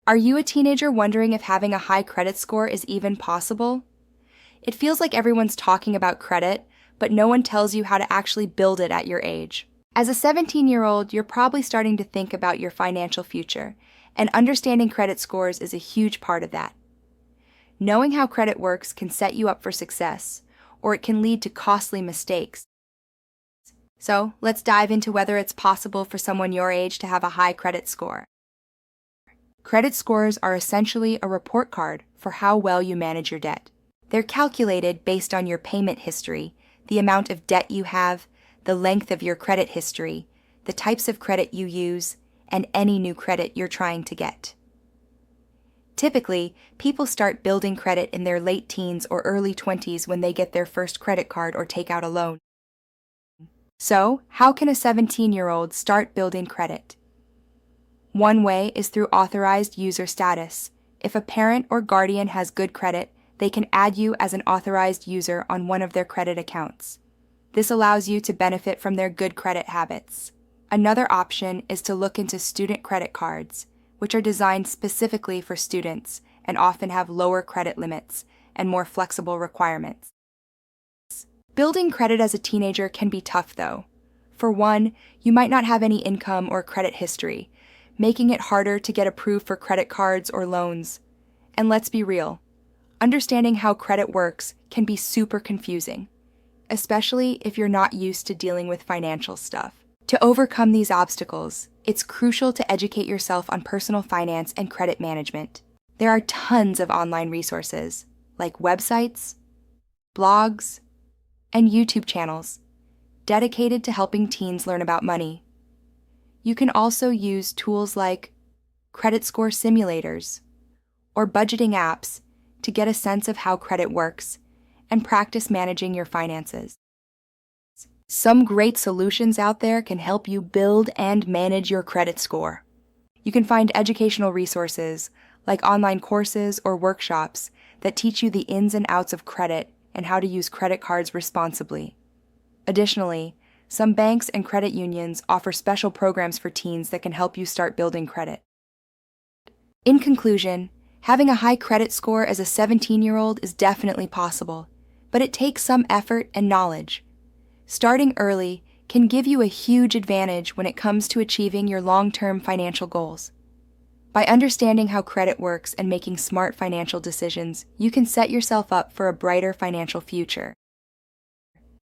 Are you a teenager wondering if having a high credit score is even possible? It feels like everyone's talking about credit, but no one tells you how to actually build it at your age. As a 17-year-old, you're probably starting to think about your financial future, and understanding credit scores is a huge part of that. Knowing how credit works can set you up for success, or it can lead to costly mistakes. So, let's dive into whether it's possible for someone your age to have a high credit score. Credit scores are essentially a report card for how well you manage your debt. They're calculated based on your payment history, the amount of debt you have, the length of your credit history, the types of credit you use, and any new credit you're trying to get. Typically, people start building credit in their late teens or early 20s when they get their first credit card or take out a loan. So, how can a 17-year-old start building credit? One way is through authorized user status. If a parent or guardian has good credit, they can add you as an authorized user on one of their credit accounts. This allows you to benefit from their good credit habits. Another option is to look into student credit cards, which are designed specifically for students and often have lower credit limits and more flexible requirements. Building credit as a teenager can be tough, though. For one, you might not have any income or credit history, making it harder to get approved for credit cards or loans. And let's be real, understanding how credit works can be super confusing, especially if you're not used to dealing with financial stuff. To overcome these obstacles, it's crucial to educate yourself on personal finance and credit management. There are tons of online resources, like websites, blogs, and YouTube channels dedicated to helping teens learn about money. You can also use tools like credit score simulators or budgeting apps to get a sense of how credit works and practice managing your finances. Some great solutions out there can help you build and manage your credit score. You can find educational resources like online courses or workshops that teach you the ins and outs of credit and how to use credit cards responsibly. Additionally, some banks and credit unions offer special programs for teens that can help you start building credit. In conclusion, having a high credit score as a 17-year-old is definitely possible, but it takes some effort and knowledge. Starting early can give you a huge advantage when it comes to achieving your long-term financial goals. By understanding how credit works and making smart financial decisions, you can set yourself up for a brighter financial future.